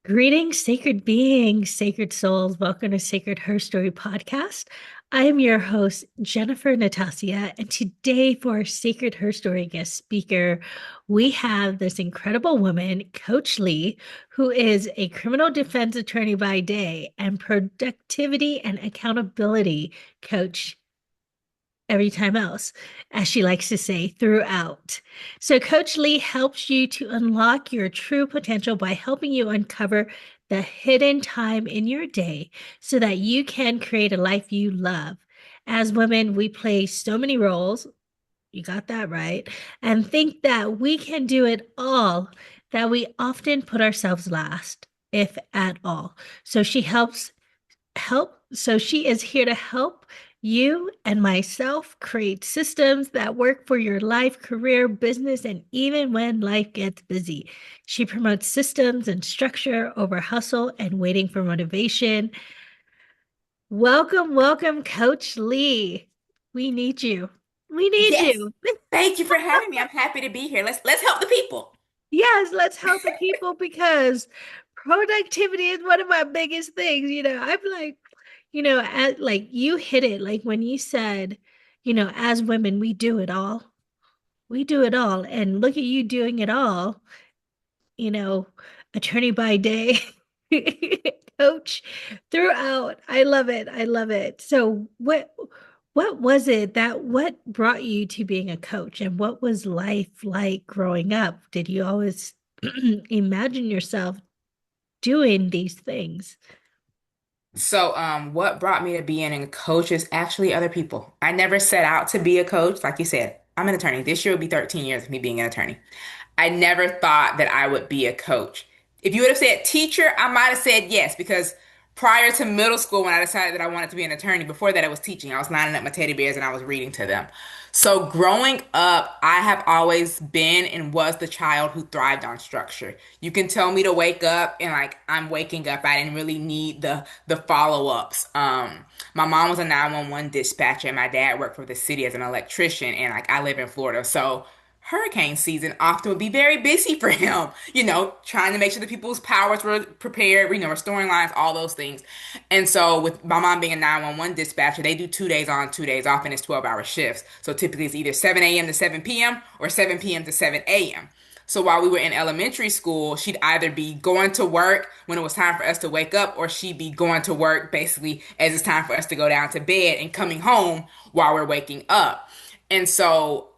Greetings, sacred beings, sacred souls. Welcome to Sacred HERstory podcast. I am your host, Jennifer Natasia, and today for our Sacred HERstory guest speaker, we have this incredible woman, Coach Lee, who is a criminal defense attorney by day and productivity and accountability coach every time else, as she likes to say, throughout. So, Coach Lee helps you to unlock your true potential by helping you uncover the hidden time in your day so that you can create a life you love. As women, we play so many roles. You got that right. And think that we can do it all, that we often put ourselves last, if at all. So, she is here to help you and myself create systems that work for your life, career, business, and even when life gets busy. She promotes systems and structure over hustle and waiting for motivation. Welcome, welcome, Coach Lee. We need you. We need Yes. you. Thank you for having me. I'm happy to be here. Let's help the people. Yes, let's help the people because productivity is one of my biggest things. I'm like, like you hit it, like when you said, as women, we do it all. We do it all. And look at you doing it all, you know, attorney by day, coach throughout. I love it. I love it. So what was it that what brought you to being a coach and what was life like growing up? Did you always imagine yourself doing these things? What brought me to being a coach is actually other people. I never set out to be a coach. Like you said, I'm an attorney. This year will be 13 years of me being an attorney. I never thought that I would be a coach. If you would have said teacher, I might have said yes, because prior to middle school, when I decided that I wanted to be an attorney, before that I was teaching. I was lining up my teddy bears and I was reading to them. So growing up, I have always been and was the child who thrived on structure. You can tell me to wake up and like I'm waking up. I didn't really need the follow-ups. My mom was a 911 dispatcher and my dad worked for the city as an electrician, and like I live in Florida. So hurricane season often would be very busy for him, trying to make sure that people's powers were prepared, restoring lines, all those things. And so, with my mom being a 911 dispatcher, they do 2 days on, 2 days off, and it's 12-hour shifts. So, typically, it's either 7 a.m. to 7 p.m. or 7 p.m. to 7 a.m. So, while we were in elementary school, she'd either be going to work when it was time for us to wake up, or she'd be going to work basically as it's time for us to go down to bed and coming home while we're waking up. And so,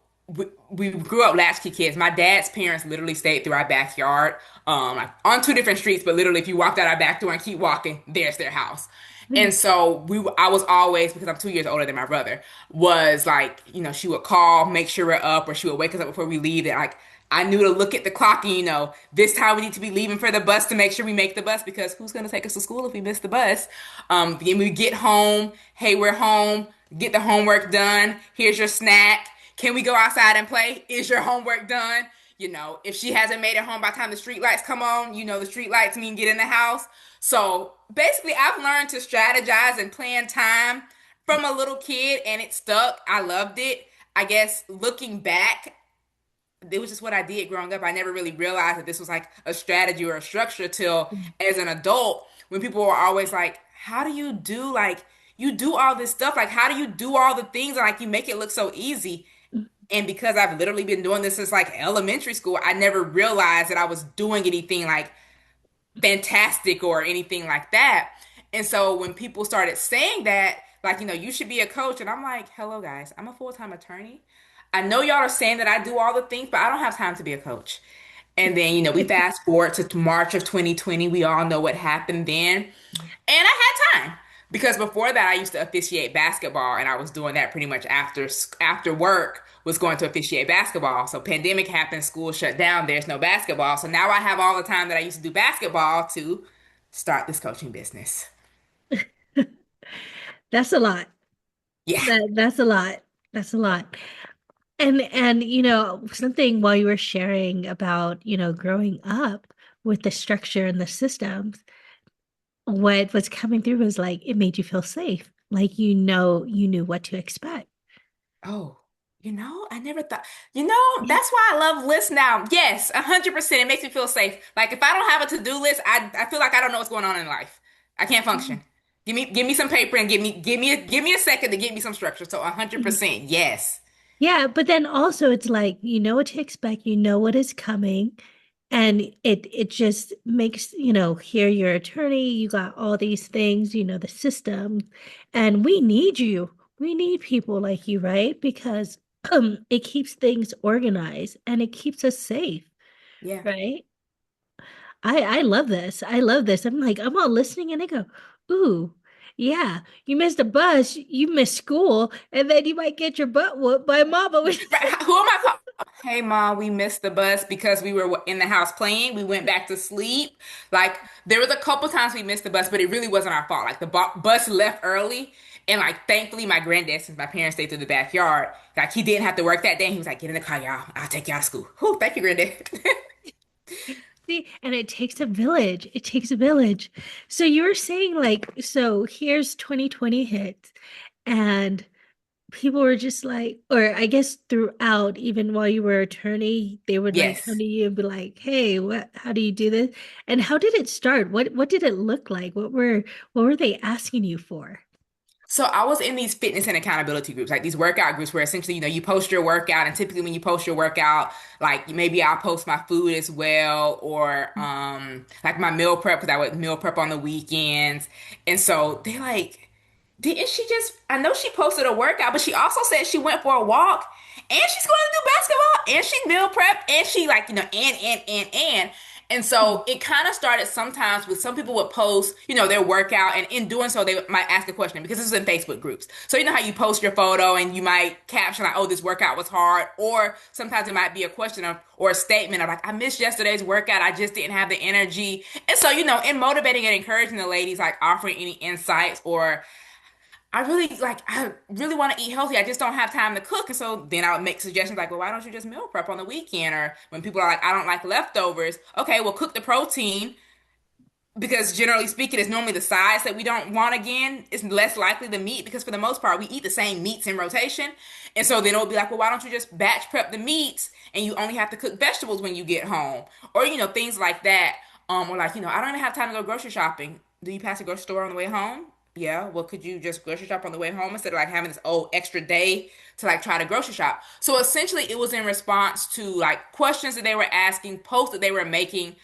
we grew up latchkey kids. My dad's parents literally stayed through our backyard, like on two different streets, but literally if you walked out our back door and keep walking, there's their house. And so I was always, because I'm 2 years older than my brother, was like, she would call, make sure we're up, or she would wake us up before we leave. And like, I knew to look at the clock and, this time we need to be leaving for the bus to make sure we make the bus, because who's going to take us to school if we miss the bus? Then we get home. Hey, we're home. Get the homework done. Here's your snack. Can we go outside and play? Is your homework done? If she hasn't made it home by the time the street lights come on, the street lights mean get in the house. So basically, I've learned to strategize and plan time from a little kid, and it stuck. I loved it. I guess looking back, it was just what I did growing up. I never really realized that this was like a strategy or a structure till as an adult, when people were always like, how do you do like you do all this stuff? Like, how do you do all the things and like you make it look so easy? And because I've literally been doing this since like elementary school, I never realized that I was doing anything like fantastic or anything like that. And so when people started saying that, like, you should be a coach, and I'm like, hello, guys, I'm a full-time attorney. I know y'all are saying that I do all the things, but I don't have time to be a coach. And then, we fast forward to March of 2020. We all know what happened then. And I had time, because before that I used to officiate basketball, and I was doing that pretty much after work, was going to officiate basketball. So pandemic happened, school shut down, there's no basketball. So now I have all the time that I used to do basketball to start this coaching business. That's a lot. Yeah. That's a lot. That's a lot. And something while you were sharing about, growing up with the structure and the systems, what was coming through was like it made you feel safe. Like you knew what to expect. Oh. I never thought, that's why I love lists now. Yes, 100%. It makes me feel safe. Like if I don't have a to-do list, I feel like I don't know what's going on in life. I can't function. Give me some paper and give me a second to get me some structure. So Yeah. 100%, yes. Yeah, but then also it's like you know what to expect, you know what is coming, and it just makes, here your attorney, you got all these things, the system, and we need you. We need people like you, right? Because it keeps things organized and it keeps us safe, Yeah. right? I love this. I love this. I'm like, I'm all listening and I go, ooh, yeah, you missed a bus, you missed school, and then you might get your butt whooped by mama. Right, who am I calling? Hey, mom, we missed the bus because we were in the house playing. We went back to sleep. Like, there was a couple times we missed the bus, but it really wasn't our fault. Like, the bus left early. And, like, thankfully, my granddad, since my parents stayed through the backyard, like, he didn't have to work that day. He was like, get in the car, y'all. I'll take y'all to school. Whew, thank you, granddad. See, and it takes a village. It takes a village. So you were saying like, so here's 2020 hit, and people were just like, or I guess throughout, even while you were attorney, they would like come Yes. to you and be like, "Hey, how do you do this?" And how did it start? What did it look like? What were they asking you for? So I was in these fitness and accountability groups, like these workout groups where essentially, you post your workout and typically when you post your workout, like maybe I'll post my food as well or like my meal prep because I would meal prep on the weekends. And so they like, didn't she just I know she posted a workout, but she also said she went for a walk and she's going to do basketball and she meal prep and she like, and so it kind of started sometimes with some people would post, their workout, and in doing so, they might ask a question because this is in Facebook groups. So you know how you post your photo and you might caption like, "Oh, this workout was hard," or sometimes it might be a question of or a statement of like, "I missed yesterday's workout. I just didn't have the energy." And so in motivating and encouraging the ladies, like offering any insights or I really want to eat healthy. I just don't have time to cook. And so then I would make suggestions like, well, why don't you just meal prep on the weekend? Or when people are like, I don't like leftovers. Okay, well, cook the protein because generally speaking, it's normally the size that we don't want again. It's less likely the meat because for the most part, we eat the same meats in rotation. And so then it'll be like, well, why don't you just batch prep the meats and you only have to cook vegetables when you get home? Or, things like that. Or like, I don't even have time to go grocery shopping. Do you pass the grocery store on the way home? Yeah, well, could you just grocery shop on the way home instead of like having this extra day to like try to grocery shop? So essentially, it was in response to like questions that they were asking, posts that they were making,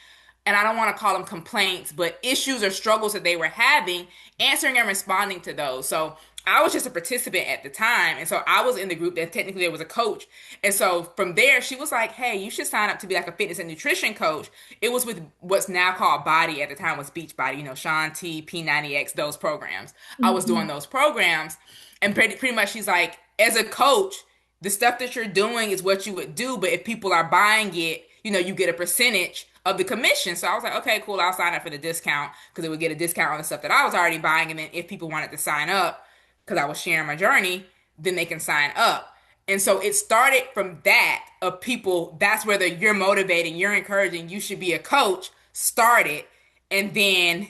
and I don't want to call them complaints, but issues or struggles that they were having, answering and responding to those. So I was just a participant at the time. And so I was in the group that technically there was a coach. And so from there, she was like, hey, you should sign up to be like a fitness and nutrition coach. It was with what's now called Body at the time was Beach Body, Sean T, P90X, those programs. I was doing Mhm. those programs. And pretty much she's like, as a coach, the stuff that you're doing is what you would do. But if people are buying it, you get a percentage of the commission. So I was like, okay, cool, I'll sign up for the discount because it would get a discount on the stuff that I was already buying. And then if people wanted to sign up, because I was sharing my journey, then they can sign up. And so it started from that of people, that's whether you're motivating, you're encouraging, you should be a coach, started. And then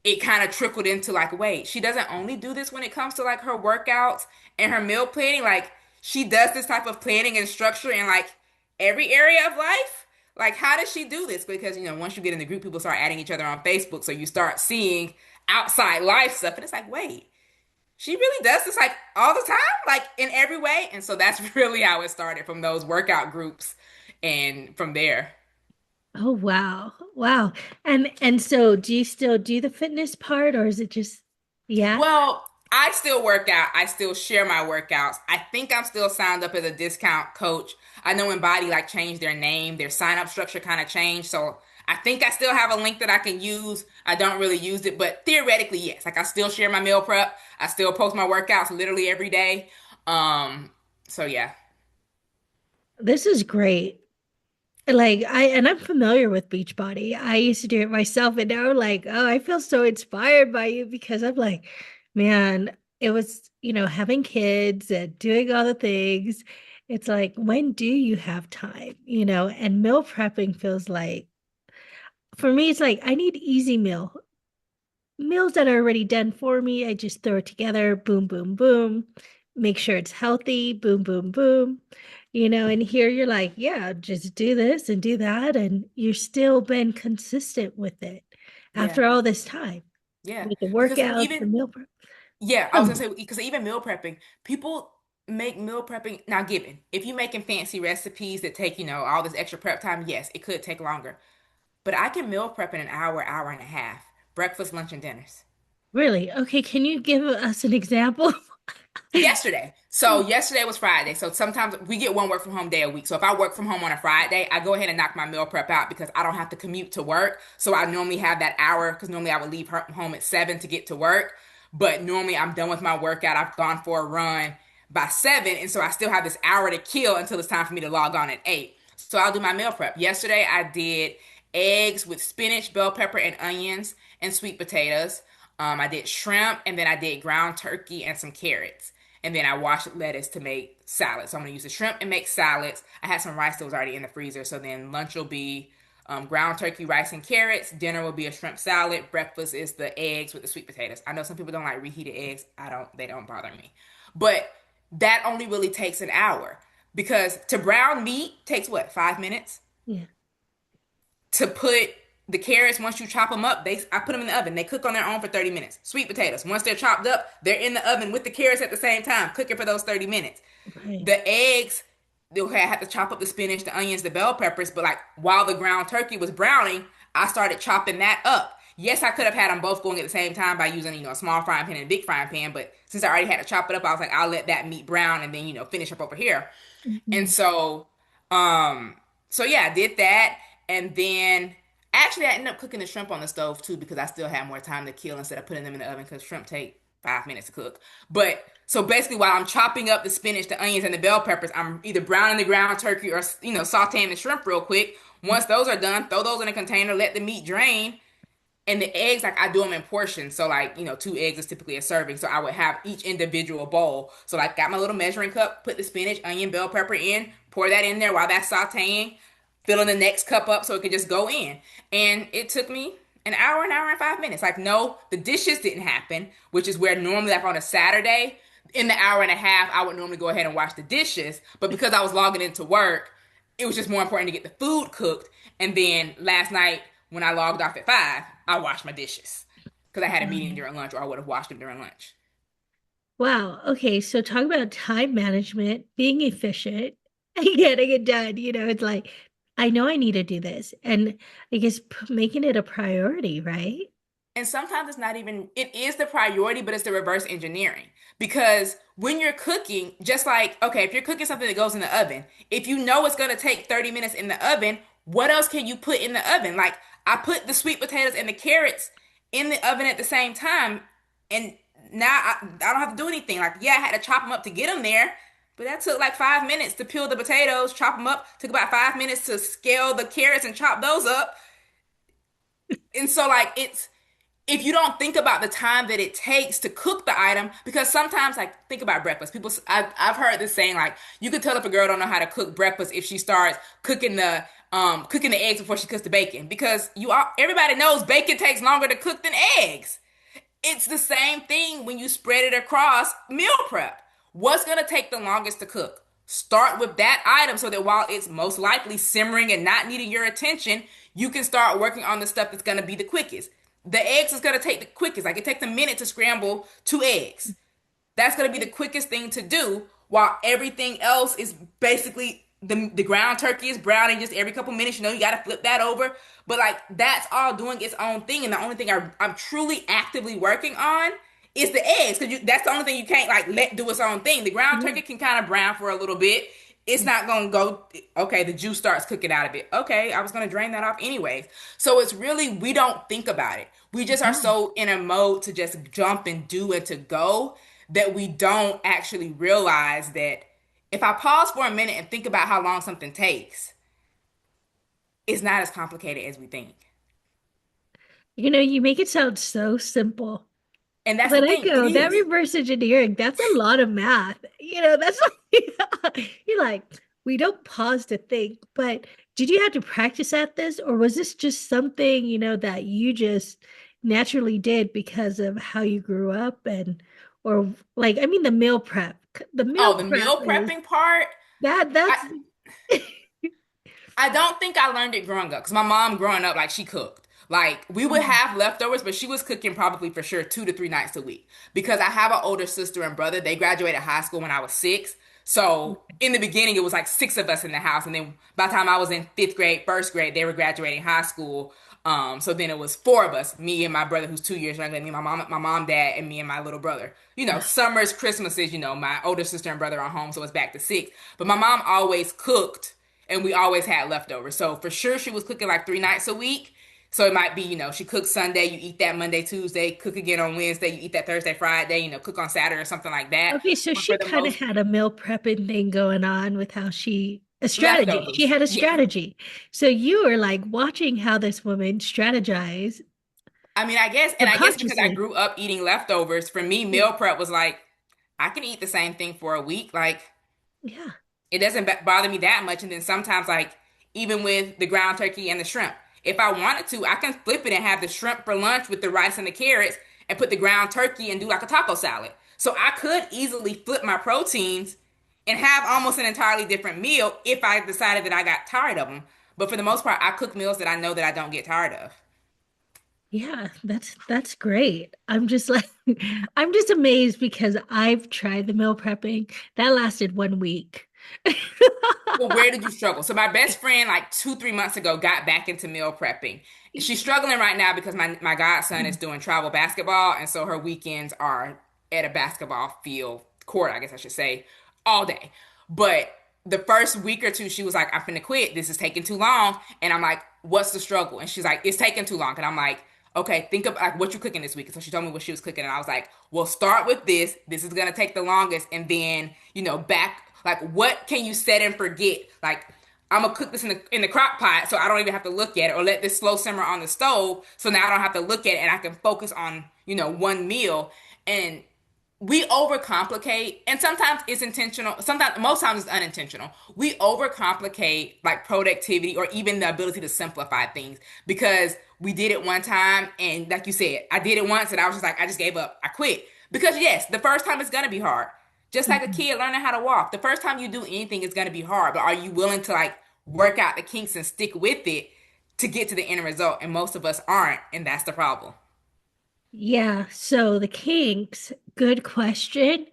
it kind of trickled into like, wait, she doesn't only do this when it comes to like her workouts and her meal planning. Like she does this type of planning and structure in like every area of life. Like, how does she do this? Because, once you get in the group, people start adding each other on Facebook. So you start seeing outside life stuff. And it's like, wait, she really does this like all the time, like in every way. And so that's really how it started from those workout groups and from there. Oh wow. Wow. And so do you still do the fitness part, or is it just yeah? Well, I still work out. I still share my workouts. I think I'm still signed up as a discount coach. I know when Body like changed their name, their sign up structure kind of changed. So I think I still have a link that I can use. I don't really use it, but theoretically, yes. Like I still share my meal prep. I still post my workouts literally every day. Um, so yeah. This is great. Like I'm familiar with Beachbody. I used to do it myself, and now I'm like, oh, I feel so inspired by you because I'm like, man, it was, having kids and doing all the things. It's like, when do you have time? And meal prepping feels like, for me, it's like I need easy meals that are already done for me. I just throw it together, boom, boom, boom. make sure it's healthy, boom, boom, boom. And here you're like, yeah, just do this and do that. And you're still been consistent with it Yeah. after all this time Yeah. with the Because workouts, the even meal prep. Yeah, I was gonna Um, say because even meal prepping, people make meal prepping now given. If you're making fancy recipes that take, all this extra prep time, yes, it could take longer. But I can meal prep in an hour, hour and a half. Breakfast, lunch, and dinners. really? Okay, can you give us an example? Yesterday. So yesterday was Friday. So sometimes we get one work from home day a week. So if I work from home on a Friday, I go ahead and knock my meal prep out because I don't have to commute to work. So I normally have that hour because normally I would leave home at 7 to get to work. But normally I'm done with my workout. I've gone for a run by 7. And so I still have this hour to kill until it's time for me to log on at 8. So I'll do my meal prep. Yesterday I did eggs with spinach, bell pepper, and onions and sweet potatoes. I did shrimp and then I did ground turkey and some carrots. And then I washed lettuce to make salad. So I'm gonna use the shrimp and make salads. I had some rice that was already in the freezer. So then lunch will be ground turkey, rice, and carrots. Dinner will be a shrimp salad. Breakfast is the eggs with the sweet potatoes. I know some people don't like reheated eggs. I don't. They don't bother me. But that only really takes an hour because to brown meat takes what, 5 minutes? Yeah. To put the carrots, once you chop them up, I put them in the oven. They cook on their own for 30 minutes. Sweet potatoes, once they're chopped up, they're in the oven with the carrots at the same time, cooking for those 30 minutes. Right. The eggs, I had to chop up the spinach, the onions, the bell peppers, but like while the ground turkey was browning, I started chopping that up. Yes, I could have had them both going at the same time by using, a small frying pan and a big frying pan, but since I already had to chop it up, I was like, I'll let that meat brown and then, finish up over here. And Mhm. um, so yeah, I did that, and then actually I ended up cooking the shrimp on the stove too because I still had more time to kill instead of putting them in the oven because shrimp take 5 minutes to cook. But so basically, while I'm chopping up the spinach, the onions, and the bell peppers, I'm either browning the ground turkey or sautéing the shrimp real quick. Once those are done, throw those in a container, let the meat drain, and the eggs, like I do them in portions. So like, 2 eggs is typically a serving. So I would have each individual bowl. So like got my little measuring cup, put the spinach, onion, bell pepper in, pour that in there while that's sauteing, filling the next cup up so it could just go in. And it took me an hour and 5 minutes. Like no, the dishes didn't happen, which is where normally like on a Saturday, in the hour and a half, I would normally go ahead and wash the dishes. But because I was logging into work, it was just more important to get the food cooked. And then last night, when I logged off at 5, I washed my dishes because I had a meeting Right. during lunch, or I would have washed them during lunch. Wow. Okay. So talk about time management, being efficient and getting it done. It's like, I know I need to do this. And I guess making it a priority, right? And sometimes it's not even, it is the priority, but it's the reverse engineering. Because when you're cooking, just like, okay, if you're cooking something that goes in the oven, if you know it's going to take 30 minutes in the oven, what else can you put in the oven? Like, I put the sweet potatoes and the carrots in the oven at the same time, and now I don't have to do anything. Like, yeah, I had to chop them up to get them there, but that took like 5 minutes to peel the potatoes, chop them up, took about 5 minutes to scale the carrots and chop those up. And so, like, if you don't think about the time that it takes to cook the item, because sometimes, like, think about breakfast. I've heard this saying, like, you can tell if a girl don't know how to cook breakfast if she starts cooking the eggs before she cooks the bacon, because everybody knows bacon takes longer to cook than eggs. It's the same thing when you spread it across meal prep. What's going to take the longest to cook? Start with that item so that while it's most likely simmering and not needing your attention, you can start working on the stuff that's going to be the quickest. The eggs is going to take the quickest. Like it takes a minute to scramble 2 eggs. That's going to be the quickest thing to do while everything else is basically the ground turkey is browning just every couple minutes. You got to flip that over. But like that's all doing its own thing. And the only thing I'm truly actively working on is the eggs because that's the only thing you can't like let do its own thing. The ground Yeah. turkey can kind of brown for a little bit. It's not going to go, okay, the juice starts cooking out of it. Okay, I was going to drain that off anyways. So it's really, we don't think about it. We just are No. so in a mode to just jump and do and to go that we don't actually realize that if I pause for a minute and think about how long something takes, it's not as complicated as we think. You make it sound so simple. And that's the But I thing, it go, that is. reverse engineering, that's a lot of math. That's like, you're like, we don't pause to think, but did you have to practice at this, or was this just something, that you just naturally did because of how you grew up or like, I mean, the meal prep. The meal Oh, the prep meal is prepping part. I, that's I don't think I learned it growing up because my mom growing up, like she cooked. Like we would have leftovers, but she was cooking probably for sure 2 to 3 nights a week. Because I have an older sister and brother. They graduated high school when I was 6. So in the beginning, it was like 6 of us in the house, and then by the time I was in 5th grade, 1st grade, they were graduating high school. So then it was 4 of us, me and my brother, who's 2 years younger than me, my mom, dad, and me and my little brother. Summers, Christmases, my older sister and brother are home, so it's back to 6. But my mom always cooked and we always had leftovers. So for sure, she was cooking like 3 nights a week. So it might be, she cooks Sunday, you eat that Monday, Tuesday, cook again on Wednesday, you eat that Thursday, Friday, cook on Saturday or something like that. okay. So But for she the kind of most had a meal prepping thing going on with how a strategy. She leftovers, had a yeah. strategy. So you were like watching how this woman strategized I mean, I guess because I subconsciously. grew up eating leftovers, for me, Yeah. meal prep was like, I can eat the same thing for a week. Like, Yeah. it doesn't bother me that much. And then sometimes, like, even with the ground turkey and the shrimp, if I wanted to, I can flip it and have the shrimp for lunch with the rice and the carrots and put the ground turkey and do like a taco salad. So I could easily flip my proteins and have almost an entirely different meal if I decided that I got tired of them. But for the most part, I cook meals that I know that I don't get tired of. Yeah, that's great. I'm just like I'm just amazed because I've tried the meal prepping. That lasted 1 week. Well, where did you struggle? So my best friend, like 2, 3 months ago, got back into meal prepping. She's struggling right now because my godson is doing travel basketball, and so her weekends are at a basketball field court, I guess I should say, all day. But the first week or two, she was like, "I'm finna quit. This is taking too long." And I'm like, "What's the struggle?" And she's like, "It's taking too long." And I'm like, "Okay, think of like what you cooking this week." And so she told me what she was cooking, and I was like, "Well, start with this. This is gonna take the longest, and then back like what can you set and forget? Like I'm gonna cook this in the crock pot, so I don't even have to look at it, or let this slow simmer on the stove, so now I don't have to look at it, and I can focus on one meal." And we overcomplicate, and sometimes it's intentional, sometimes most times it's unintentional. We overcomplicate like productivity or even the ability to simplify things because we did it one time, and like you said, I did it once and I was just like, I just gave up, I quit. Because yes, the first time it's gonna be hard, just like a Mhm. kid learning how to walk. The first time you do anything is gonna be hard, but are you willing to like work out the kinks and stick with it to get to the end result? And most of us aren't, and that's the problem. Yeah, so the kinks, good question.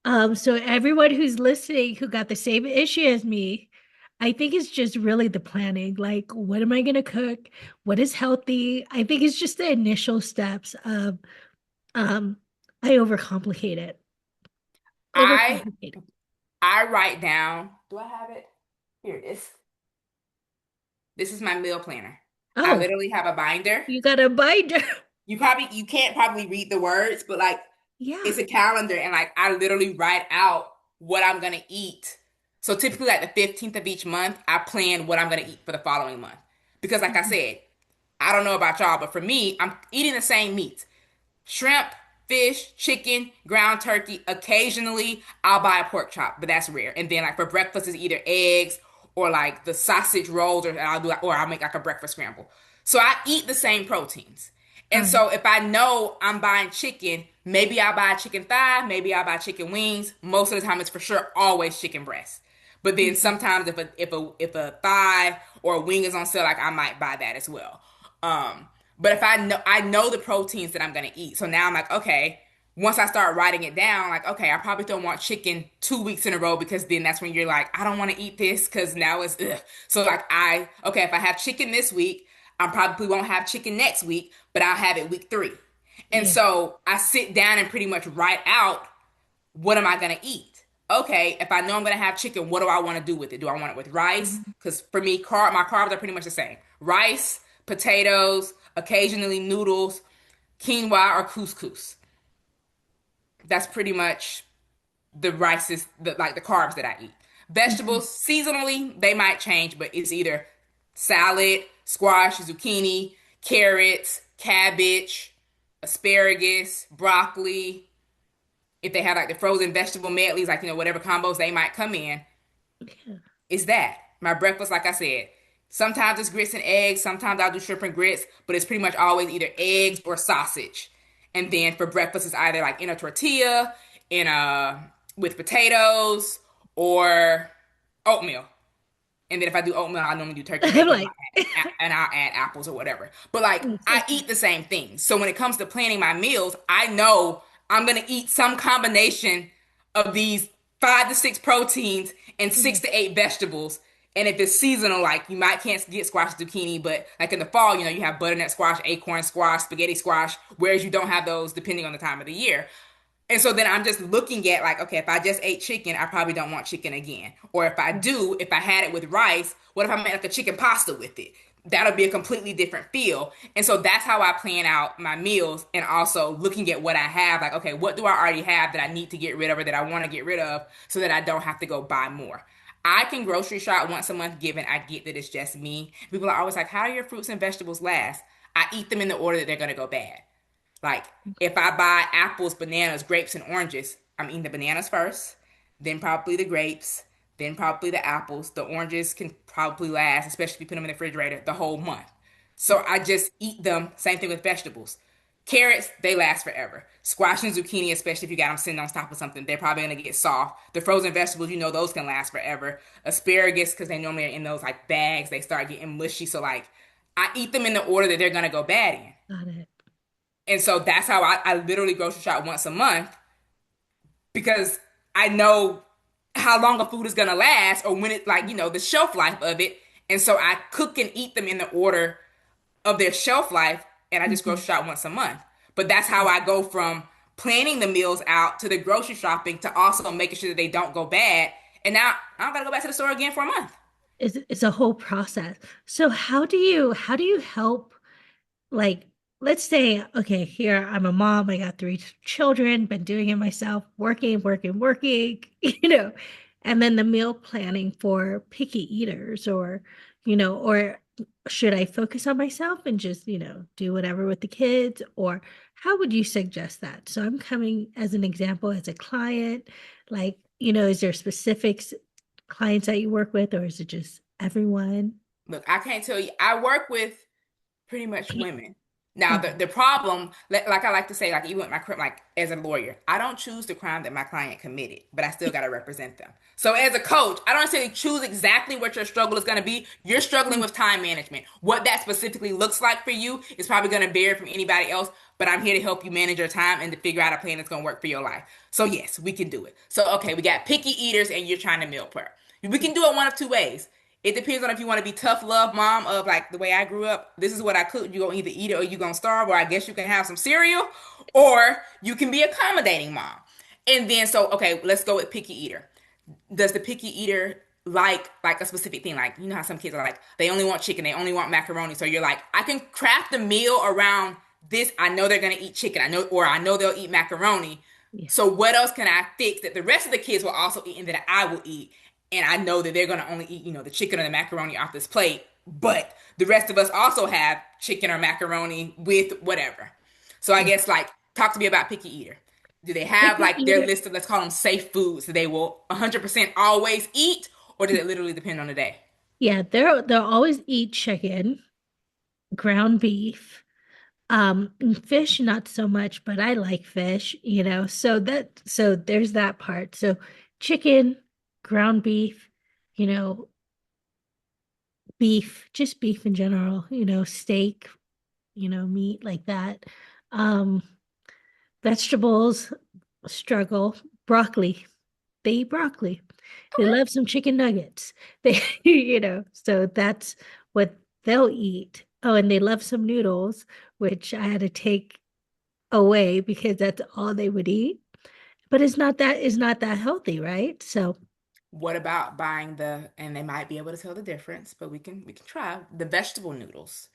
So everyone who's listening who got the same issue as me, I think it's just really the planning. Like, what am I gonna cook? What is healthy? I think it's just the initial steps of um I overcomplicate it. I Overcomplicate it. I write down. Do I have it? Here it is. This is my meal planner. I Oh, literally have a binder. you got a binder. You can't probably read the words, but like Yeah. it's a calendar and like I literally write out what I'm gonna eat. So typically like the 15th of each month, I plan what I'm gonna eat for the following month. Because like I Mhm. said, I don't know about y'all, but for me, I'm eating the same meats. Shrimp, fish, chicken, ground turkey. Occasionally, I'll buy a pork chop, but that's rare. And then, like for breakfast, is either eggs or like the sausage rolls, or I'll make like a breakfast scramble. So I eat the same proteins. All And right. so if I know I'm buying chicken, maybe I'll buy chicken thigh, maybe I'll buy chicken wings. Most of the time, it's for sure always chicken breast. But then Mhm. sometimes if a thigh or a wing is on sale, like I might buy that as well. Um, but if I know the proteins that I'm gonna eat, so now I'm like, okay. Once I start writing it down, like, okay, I probably don't want chicken 2 weeks in a row because then that's when you're like, I don't want to eat this because now it's ugh. So like okay, if I have chicken this week, I probably won't have chicken next week, but I'll have it week 3. And Yeah. so I sit down and pretty much write out what am I gonna eat? Okay, if I know I'm gonna have chicken, what do I want to do with it? Do I want it with rice? Mhm. Because for me, my carbs are pretty much the same: rice, potatoes, occasionally noodles, quinoa, or couscous. That's pretty much the rices, like the carbs that I eat. Mhm. Vegetables, seasonally, they might change, but it's either salad, squash, zucchini, carrots, cabbage, asparagus, broccoli. If they have like the frozen vegetable medleys, like whatever combos they might come in, Yeah. it's that. My breakfast, like I said, sometimes it's grits and eggs, sometimes I'll do shrimp and grits, but it's pretty much always either eggs or sausage. And then for breakfast, it's either like in a tortilla, in a with potatoes or oatmeal. And then if I do oatmeal, I normally do turkey I'm bacon and like, I'll add apples or whatever. But like it's I okay. eat the same things. So when it comes to planning my meals, I know I'm gonna eat some combination of these 5 to 6 proteins and Mhm. 6 to 8 vegetables. And if it's seasonal, like you might can't get squash zucchini, but like in the fall, you have butternut squash, acorn squash, spaghetti squash, whereas you don't have those depending on the time of the year. And so then I'm just looking at like, okay, if I just ate chicken, I probably don't want chicken again. Or if I do, if I had it with rice, what if I made like a chicken pasta with it? That'll be a completely different feel. And so that's how I plan out my meals and also looking at what I have, like, okay, what do I already have that I need to get rid of or that I want to get rid of so that I don't have to go buy more. I can grocery shop once a month given I get that it's just me. People are always like, how do your fruits and vegetables last? I eat them in the order that they're going to go bad. Like if I buy apples, bananas, grapes, and oranges, I'm eating the bananas first, then probably the grapes, then probably the apples. The oranges can probably last, especially if you put them in the refrigerator, the whole month. So I just eat them. Same thing with vegetables. Carrots, they last forever. Squash and zucchini, especially if you got them sitting on top of something, they're probably gonna get soft. The frozen vegetables, those can last forever. Asparagus, because they normally are in those like bags, they start getting mushy. So like, I eat them in the order that they're gonna go bad in. Got it. And so that's how I literally grocery shop once a month because I know how long a food is gonna last or when it like, the shelf life of it. And so I cook and eat them in the order of their shelf life and I just Mhm. grocery shop once a month. But that's how I go from planning the meals out to the grocery shopping to also making sure that they don't go bad. And now I don't gotta go back to the store again for a month. It's a whole process. So how do you help, like, let's say, okay, here I'm a mom, I got three children, been doing it myself, working, working, working, and then the meal planning for picky eaters, or should I focus on myself and just, do whatever with the kids, or how would you suggest that? So I'm coming as an example as a client, like, is there specifics clients that you work with, or is it just everyone? Look, I can't tell you. I work with pretty much women. Now, the, Mhm. the problem, like I like to say, like even with like as a lawyer, I don't choose the crime that my client committed, but I still got to represent them. So as a coach, I don't necessarily choose exactly what your struggle is going to be. You're struggling with time management. What that specifically looks like for you is probably going to vary from anybody else, but I'm here to help you manage your time and to figure out a plan that's going to work for your life. So yes, we can do it. So okay, we got picky eaters and you're trying to meal prep. We can do it one of two ways. It depends on if you want to be tough love mom of like the way I grew up. This is what I cook. You gonna either eat it or you gonna starve, or I guess you can have some cereal, or you can be accommodating mom. And then so okay, let's go with picky eater. Does the picky eater like a specific thing? Like how some kids are like they only want chicken, they only want macaroni. So you're like, I can craft the meal around this. I know they're gonna eat chicken. I know they'll eat macaroni. Yeah. So what else can I fix that the rest of the kids will also eat and that I will eat? And I know that they're gonna only eat, the chicken or the macaroni off this plate, but the rest of us also have chicken or macaroni with whatever. So I Yeah. guess like talk to me about picky eater. Do they have Picky like their eater. list of let's call them safe foods that they will 100% always eat, or does it literally depend on the day? Yeah, they'll always eat chicken, ground beef, and fish not so much, but I like fish. So there's that part. So chicken, ground beef, you know, beef, just beef in general, steak, meat like that. Um, Vegetables struggle, broccoli. They eat broccoli. They love some chicken nuggets. So that's what they'll eat. Oh, and they love some noodles, which I had to take away because that's all they would eat. But it's not that healthy, right? So What about buying and they might be able to tell the difference, but we can try the vegetable noodles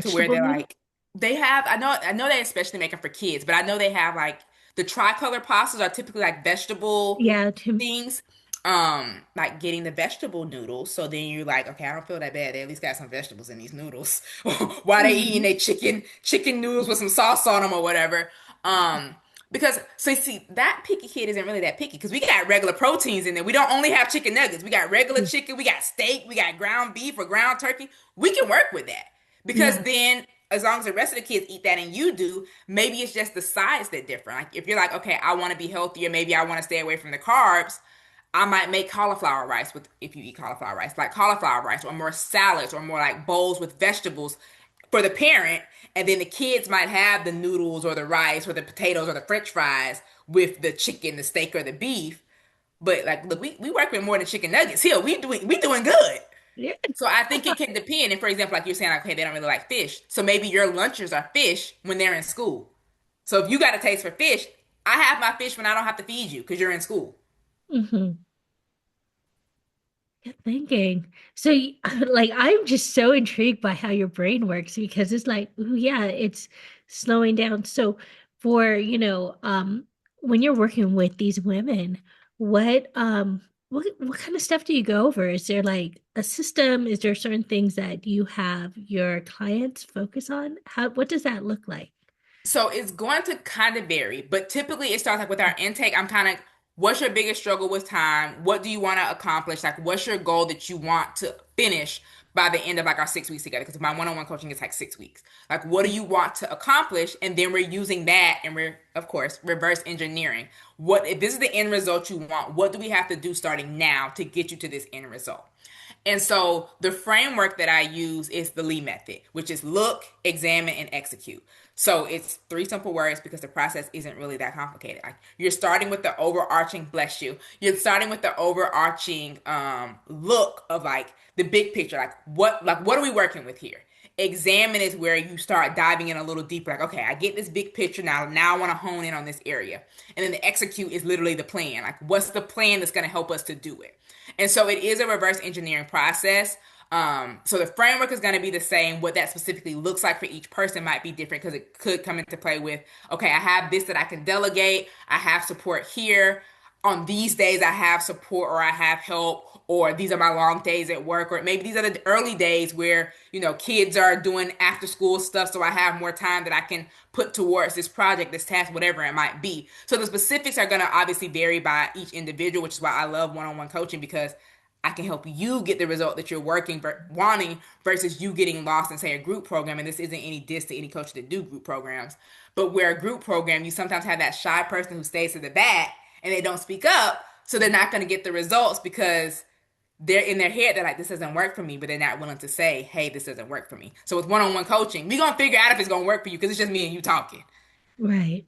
to where vegetable they're noodle. like they have I know they especially make them for kids, but I know they have like the tricolor pastas are typically like vegetable Yeah, Tim. things. Like getting the vegetable noodles, so then you're like, okay, I don't feel that bad. They at least got some vegetables in these noodles. Why they eating Mhm. their chicken noodles with some sauce on them or whatever. Um, because so you see that picky kid isn't really that picky because we got regular proteins in there. We don't only have chicken nuggets. We got regular chicken, we got steak, we got ground beef or ground turkey. We can work with that because Yeah. then as long as the rest of the kids eat that and you do, maybe it's just the sides that differ. Like if you're like, okay, I want to be healthier, maybe I want to stay away from the carbs. I might make cauliflower rice with if you eat cauliflower rice, like cauliflower rice or more salads or more like bowls with vegetables for the parent, and then the kids might have the noodles or the rice or the potatoes or the french fries with the chicken, the steak or the beef. But like look, we work with more than chicken nuggets here. We doing good. Yeah. So I think it can depend. And for example, like you're saying, like, okay, they don't really like fish. So maybe your lunches are fish when they're in school. So if you got a taste for fish, I have my fish when I don't have to feed you because you're in school. Hmm. Good thinking. So, like, I'm just so intrigued by how your brain works because it's like, ooh, yeah, it's slowing down. So, for, when you're working with these women, what kind of stuff do you go over? Is there like a system? Is there certain things that you have your clients focus on? What does that look like? So it's going to kind of vary, but typically it starts like with our intake. I'm kind of, what's your biggest struggle with time? What do you want to accomplish? Like, what's your goal that you want to finish by the end of like our 6 weeks together? Because my one-on-one coaching is like 6 weeks. Like, what do you want to accomplish? And then we're using that, and we're of course reverse engineering. What if this is the end result you want? What do we have to do starting now to get you to this end result? And so the framework that I use is the Lee method, which is look, examine, and execute. So it's three simple words because the process isn't really that complicated. Like you're starting with the overarching, bless you. You're starting with the overarching look of like the big picture. Like what are we working with here? Examine is where you start diving in a little deeper. Like, okay, I get this big picture now. Now I want to hone in on this area. And then the execute is literally the plan. Like, what's the plan that's going to help us to do it? And so it is a reverse engineering process. So the framework is going to be the same. What that specifically looks like for each person might be different because it could come into play with, okay, I have this that I can delegate. I have support here. On these days, I have support or I have help, or these are my long days at work, or maybe these are the early days where, kids are doing after school stuff. So I have more time that I can put towards this project, this task, whatever it might be. So the specifics are going to obviously vary by each individual, which is why I love one-on-one coaching because I can help you get the result that you're wanting versus you getting lost in say a group program. And this isn't any diss to any coach that do group programs, but where a group program, you sometimes have that shy person who stays to the back and they don't speak up, so they're not going to get the results because they're in their head. They're like, this doesn't work for me, but they're not willing to say, hey, this doesn't work for me. So with one-on-one coaching, we're gonna figure out if it's gonna work for you because it's just me and you talking. Right.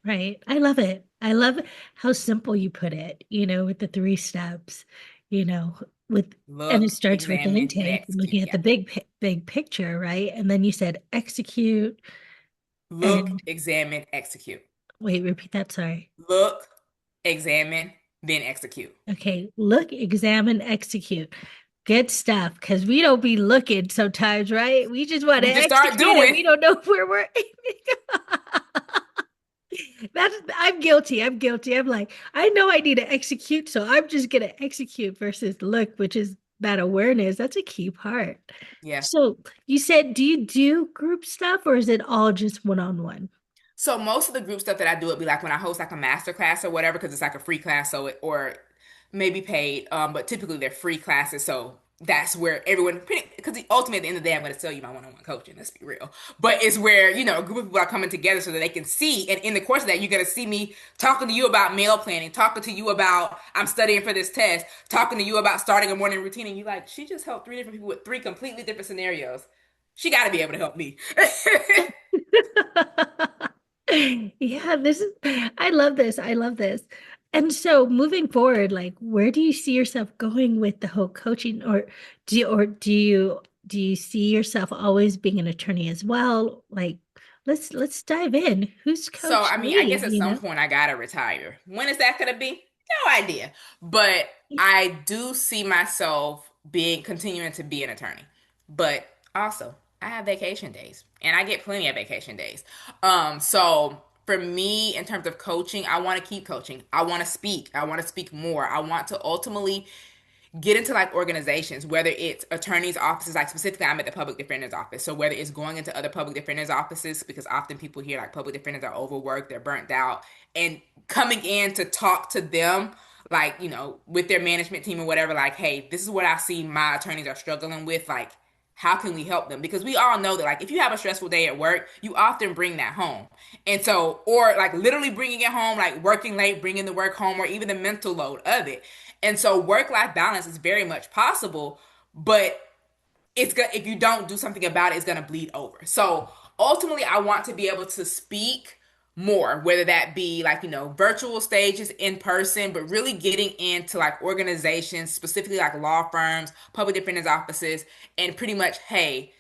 Right. I love it. I love how simple you put it, with the three steps, you know, with and it Look, starts with the examine, then intake, execute. looking at Yeah. the big picture, right? And then you said execute Look, and examine, execute. wait, repeat that, sorry. Look, examine, then execute. Okay, look, examine, execute. Good stuff, because we don't be looking sometimes, right? We just want to We just start execute it. doing. We don't know where we're aiming. I'm guilty. I'm guilty. I'm like, I know I need to execute, so I'm just gonna execute versus look, which is that awareness. That's a key part. Yeah. So you said, do you do group stuff or is it all just one-on-one? So most of the group stuff that I do would be like when I host like a master class or whatever, because it's like a free class, so or maybe paid, but typically they're free classes. So that's where everyone, because ultimately at the end of the day, I'm going to tell you my one-on-one coaching. Let's be real, but it's where a group of people are coming together so that they can see, and in the course of that, you're going to see me talking to you about meal planning, talking to you about I'm studying for this test, talking to you about starting a morning routine, and you like she just helped three different people with three completely different scenarios. She got to be able to help me. Yeah, I love this. I love this. And so moving forward, like where do you see yourself going with the whole coaching or do you see yourself always being an attorney as well? Like let's dive in. Who's So, Coach I mean, I Lee, guess at some point I gotta retire. When is that gonna be? No idea. But I do see myself being continuing to be an attorney. But also, I have vacation days, and I get plenty of vacation days. So for me, in terms of coaching, I want to keep coaching. I want to speak. I want to speak more. I want to ultimately get into like organizations, whether it's attorneys' offices, like specifically I'm at the public defender's office. So whether it's going into other public defenders' offices, because often people hear like public defenders are overworked, they're burnt out, and coming in to talk to them, like, with their management team or whatever, like, hey, this is what I see my attorneys are struggling with. Like, how can we help them? Because we all know that, like, if you have a stressful day at work, you often bring that home. And so, or like literally bringing it home, like working late, bringing the work home, or even the mental load of it. And so, work life balance is very much possible, but it's gonna, if you don't do something about it, it's gonna bleed over. So ultimately, I want to be able to speak more, whether that be like, virtual stages, in person, but really getting into like organizations, specifically like law firms, public defenders offices, and pretty much, hey,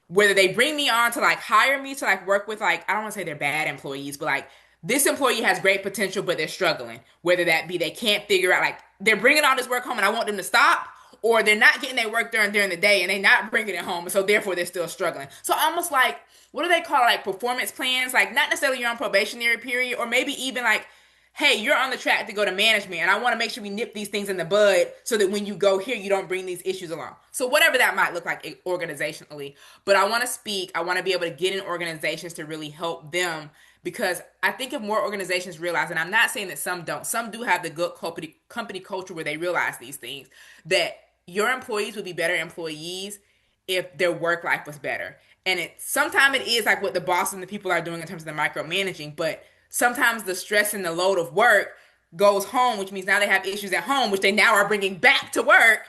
whether they bring me on to like hire me to like work with, like, I don't want to say they're bad employees, but like this employee has great potential but they're struggling, whether that be they can't figure out, like, they're bringing all this work home and I want them to stop, or they're not getting their work done during the day and they're not bringing it home, so therefore they're still struggling. So almost like, what do they call it? Like performance plans, like not necessarily you're on probationary period, or maybe even like, hey, you're on the track to go to management, and I want to make sure we nip these things in the bud so that when you go here, you don't bring these issues along. So whatever that might look like organizationally, but I want to speak. I want to be able to get in organizations to really help them, because I think if more organizations realize, and I'm not saying that some don't, some do have the good company culture where they realize these things, that your employees would be better employees if their work life was better. And it sometimes it is like what the boss and the people are doing in terms of the micromanaging, but sometimes the stress and the load of work goes home, which means now they have issues at home, which they now are bringing back to work,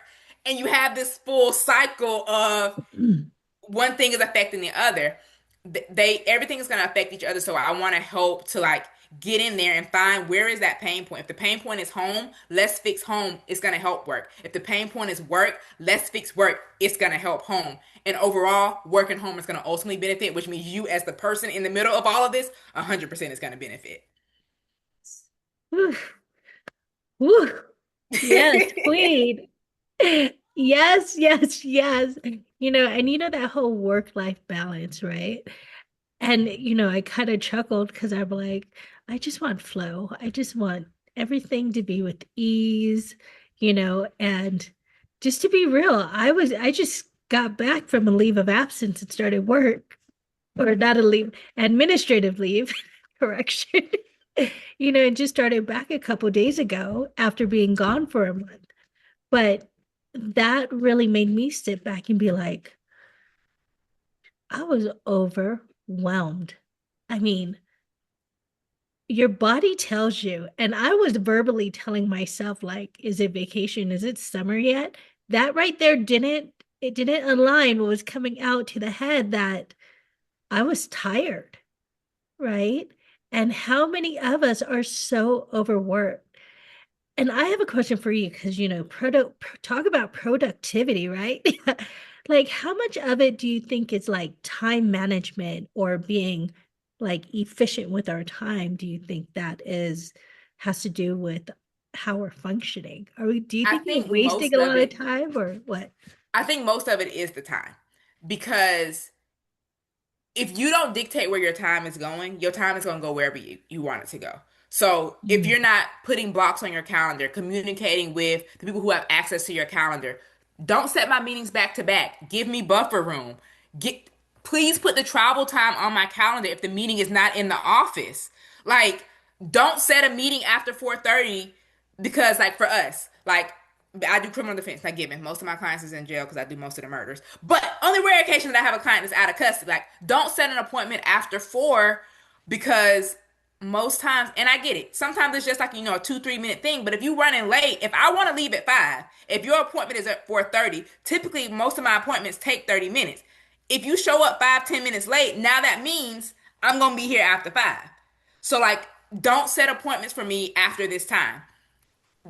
and you have this full cycle of one thing is affecting the other. They everything is going to affect each other. So I want to help to like get in there and find where is that pain point. If the pain point is home, let's fix home. It's going to help work. If the pain point is work, let's fix work. It's going to help home. And overall, work and home is going to ultimately benefit, which means you as the person in the middle of all of this, 100% is going to benefit. Whew, whew. Yes, queen. Yes, yes, yes. And that whole work-life balance, right? And I kind of chuckled because I'm like, I just want flow. I just want everything to be with ease, and just to be real, I just got back from a leave of absence and started work, or not a leave, administrative leave, correction. And just started back a couple days ago after being gone for a month. But that really made me sit back and be like, I was overwhelmed. I mean, your body tells you, and I was verbally telling myself, like, is it vacation? Is it summer yet? That right there didn't align what was coming out to the head, that I was tired, right? And how many of us are so overworked? And I have a question for you because, talk about productivity, right? Like, how much of it do you think is like time management or being like efficient with our time? Do you think that has to do with how we're functioning? Do you I think we're think wasting most a of lot of it, time or what? I think most of it is the time, because if you don't dictate where your time is going, your time is going to go wherever you want it to go. So if Mm. you're not putting blocks on your calendar, communicating with the people who have access to your calendar, don't set my meetings back to back. Give me buffer room. Get Please put the travel time on my calendar if the meeting is not in the office. Like, don't set a meeting after 4:30, because like for us, like, I do criminal defense, not given. Most of my clients is in jail because I do most of the murders. But on the rare occasion that I have a client that's out of custody, like, don't set an appointment after 4, because most times, and I get it, sometimes it's just like, a 2-3 minute thing. But if you running late, if I want to leave at 5, if your appointment is at 4:30, typically most of my appointments take 30 minutes. If you show up 5-10 minutes late, now that means I'm gonna be here after 5. So like, don't set appointments for me after this time.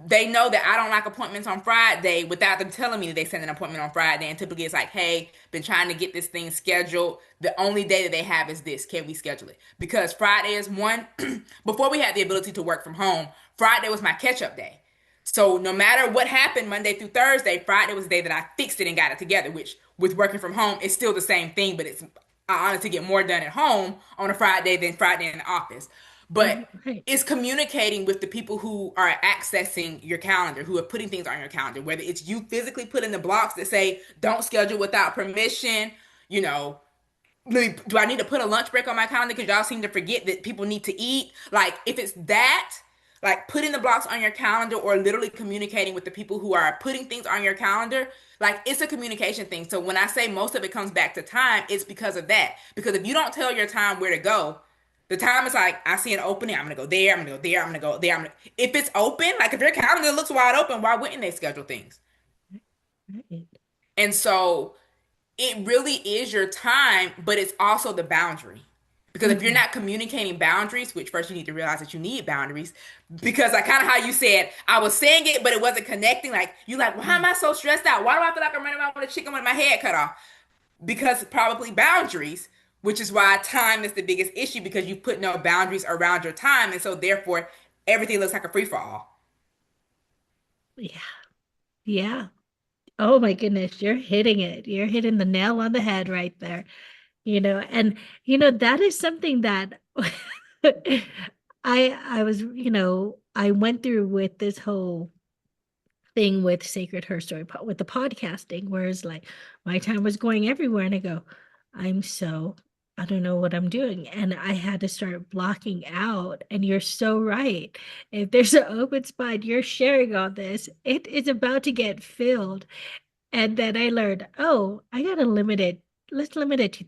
They know that I don't like appointments on Friday without them telling me that they send an appointment on Friday. And typically it's like, hey, been trying to get this thing scheduled. The only day that they have is this. Can we schedule it? Because Friday is one, before we had the ability to work from home, Friday was my catch up day. So no matter what happened Monday through Thursday, Friday was the day that I fixed it and got it together, which with working from home, it's still the same thing, but I honestly get more done at home on a Friday than Friday in the office. But Right. it's communicating with the people who are accessing your calendar, who are putting things on your calendar, whether it's you physically putting the blocks that say don't schedule without permission, you know, do I need to put a lunch break on my calendar because y'all seem to forget that people need to eat? Like, if it's that, Like putting the blocks on your calendar or literally communicating with the people who are putting things on your calendar, like it's a communication thing. So when I say most of it comes back to time, it's because of that. Because if you don't tell your time where to go, the time is like, I see an opening, I'm gonna go there, I'm gonna go there, I'm gonna go there. If it's open, like if your calendar looks wide open, why wouldn't they schedule things? Right. And so it really is your time, but it's also the boundary. Because if you're Okay. not communicating boundaries, which first you need to realize that you need boundaries, because like kind of how you said, I was saying it, but it wasn't connecting. Like you like, why am I so stressed out? Why do I feel like I'm running around with a chicken with my head cut off? Because probably boundaries, which is why time is the biggest issue because you put no boundaries around your time, and so therefore everything looks like a free for all. Yeah. Yeah. Oh my goodness, you're hitting it. You're hitting the nail on the head right there. And that is something that I was, I went through with this whole thing with Sacred Her Story with the podcasting, whereas like my time was going everywhere, and I go, I'm so I don't know what I'm doing, and I had to start blocking out. And you're so right. If there's an open spot, you're sharing on this, it is about to get filled. And then I learned, oh, I gotta limit it. Let's limit it to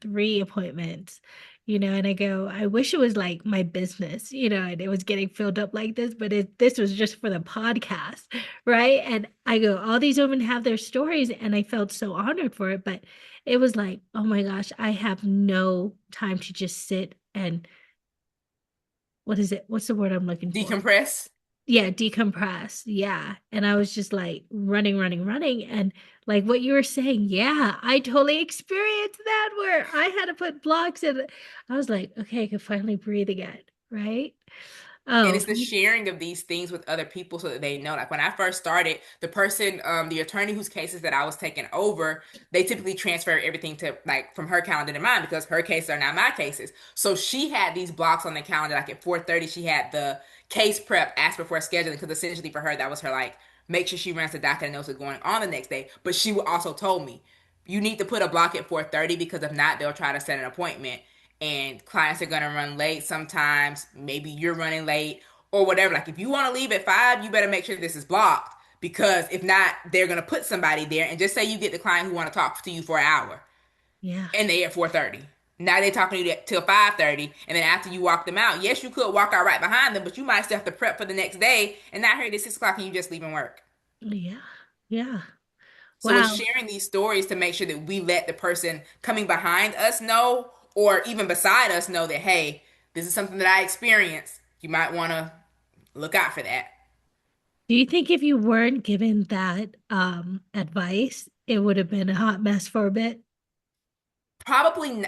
three appointments. And I go, I wish it was like my business, and it was getting filled up like this, but this was just for the podcast, right? And I go, all these women have their stories, and I felt so honored for it, but it was like, oh my gosh, I have no time to just sit and what is it? What's the word I'm looking for? Decompress. Yeah, decompress. Yeah. And I was just like running, running, running. And like what you were saying, yeah, I totally experienced that where I had to put blocks in. I was like, okay, I can finally breathe again. Right. And Oh, it's the sharing of these things with other people so that they know. Like when I first started, the person, the attorney whose cases that I was taking over, they typically transfer everything to like from her calendar to mine because her cases are not my cases. So she had these blocks on the calendar. Like at 4:30, she had the case prep asked before scheduling because essentially for her that was her like make sure she runs the docket and knows what's going on the next day. But she also told me you need to put a block at 4:30 because if not, they'll try to set an appointment and clients are going to run late sometimes. Maybe you're running late or whatever. Like if you want to leave at 5, you better make sure this is blocked because if not, they're going to put somebody there. And just say you get the client who want to talk to you for an hour yeah. and they at 4:30. Now they talking to you till 5:30, and then after you walk them out, yes, you could walk out right behind them, but you might still have to prep for the next day. And not here at 6 o'clock, and you just leaving work. Yeah. Yeah. So it's Wow. sharing these stories to make sure that we let the person coming behind us know, or even beside us know that, hey, this is something that I experienced. You might want to look out for that. Do you think if you weren't given that advice, it would have been a hot mess for a bit? Probably,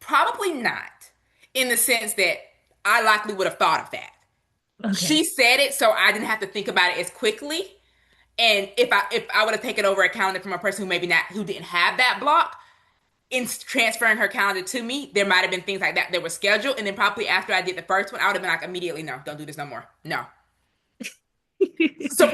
probably not, in the sense that I likely would have thought of that. Okay. She said it, so I didn't have to think about it as quickly. And if I would have taken over a calendar from a person who maybe not who didn't have that block, in transferring her calendar to me, there might have been things like that that were scheduled, and then probably after I did the first one, I would have been like immediately, no, don't do this no more, no. So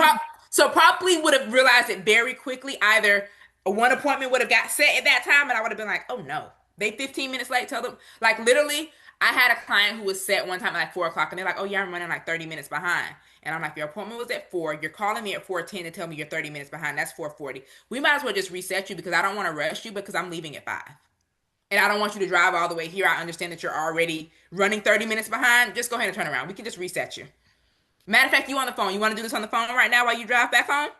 so probably would have realized it very quickly. Either one appointment would have got set at that time, and I would have been like, oh no, they 15 minutes late. Tell them like literally. I had a client who was set one time at like 4 o'clock, and they're like, "Oh yeah, I'm running like 30 minutes behind." And I'm like, "Your appointment was at 4. You're calling me at 4:10 to tell me you're 30 minutes behind. That's 4:40. We might as well just reset you because I don't want to rush you because I'm leaving at 5, and I don't want you to drive all the way here. I understand that you're already running 30 minutes behind. Just go ahead and turn around. We can just reset you. Matter of fact, you on the phone. You want to do this on the phone right now while you drive back home?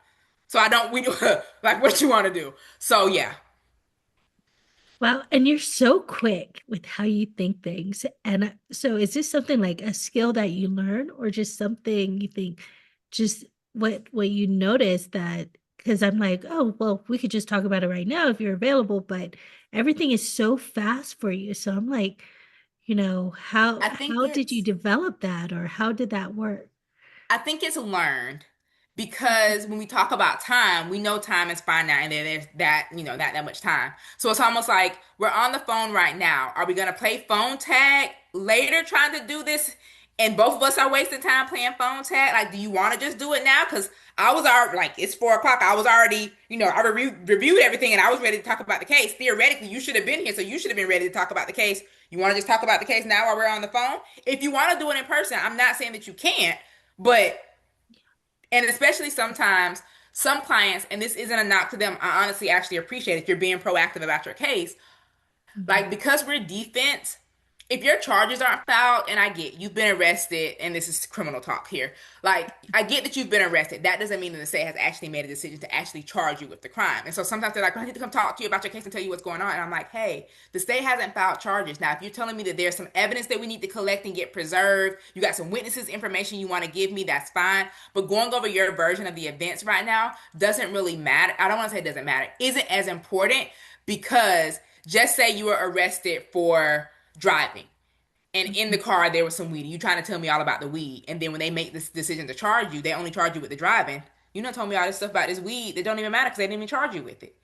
So I don't, we do, like what you want to do. So yeah, Wow, and you're so quick with how you think things. And so is this something like a skill that you learn or just something you think just what you notice that because I'm like, oh, well, we could just talk about it right now if you're available, but everything is so fast for you. So I'm like, how I think how did you it's develop that or how did that work? I think it's learned because when we talk about time, we know time is finite and there's that, that much time. So it's almost like we're on the phone right now. Are we going to play phone tag later trying to do this and both of us are wasting time playing phone tag. Like, do you want to just do it now? Because I was already like, it's 4 o'clock. I was already, I reviewed everything and I was ready to talk about the case. Theoretically, you should have been here, so you should have been ready to talk about the case. You want to just talk about the case now while we're on the phone? If you want to do it in person, I'm not saying that you can't, but and especially sometimes some clients, and this isn't a knock to them, I honestly actually appreciate if you're being proactive about your case. Mhm. Like, because we're defense, if your charges aren't filed, and I get you've been arrested, and this is criminal talk here. Like, I get that you've been arrested. That doesn't mean that the state has actually made a decision to actually charge you with the crime. And so sometimes they're like, I need to come talk to you about your case and tell you what's going on. And I'm like, hey, the state hasn't filed charges. Now, if you're telling me that there's some evidence that we need to collect and get preserved, you got some witnesses information you want to give me, that's fine. But going over your version of the events right now doesn't really matter. I don't want to say it doesn't matter. Isn't as important because just say you were arrested for driving and in the Mhm. car there was some weed. You trying to tell me all about the weed, and then when they make this decision to charge you, they only charge you with the driving. You not told me all this stuff about this weed that don't even matter because they didn't even charge you with it.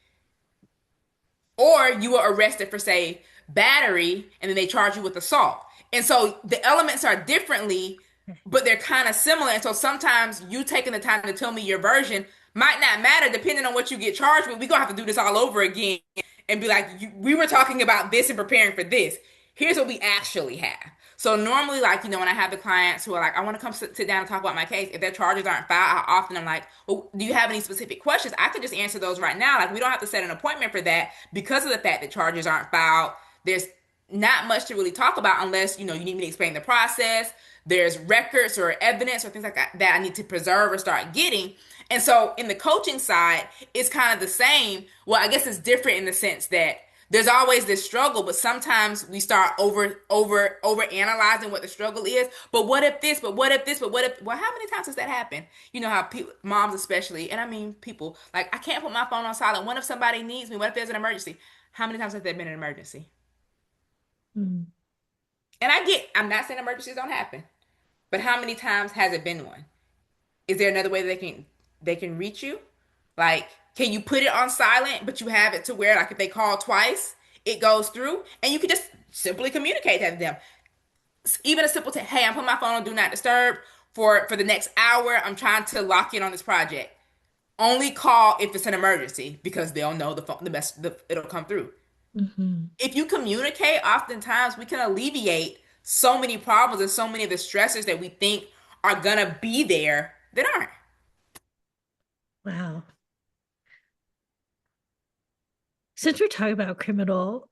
Or you were arrested for, say, battery, and then they charge you with assault. And so the elements are differently, but they're kind of similar. And so sometimes you taking the time to tell me your version might not matter depending on what you get charged with. We're gonna have to do this all over again and be like, we were talking about this and preparing for this. Here's what we actually have. So normally, like, when I have the clients who are like, I want to come sit down and talk about my case, if their charges aren't filed, I often I'm like, well, do you have any specific questions? I could just answer those right now. Like, we don't have to set an appointment for that because of the fact that charges aren't filed. There's not much to really talk about unless, you need me to explain the process. There's records or evidence or things like that I need to preserve or start getting. And so in the coaching side, it's kind of the same. Well, I guess it's different in the sense that there's always this struggle, but sometimes we start over analyzing what the struggle is. But what if this? But what if this? But what if? Well, how many times does that happen? You know how people, moms especially, and I mean people, like, I can't put my phone on silent. What if somebody needs me? What if there's an emergency? How many times has there been an emergency? Mhm. And I'm not saying emergencies don't happen, but how many times has it been one? Is there another way that they can reach you? Like, can you put it on silent, but you have it to where, like, if they call twice, it goes through, and you can just simply communicate that to them. Even a simple hey, I'm putting my phone on do not disturb for the next hour. I'm trying to lock in on this project. Only call if it's an emergency because they'll know the phone, it'll come through. Mhm. If you communicate, oftentimes we can alleviate so many problems and so many of the stressors that we think are gonna be there that aren't. Wow. Since we're talking about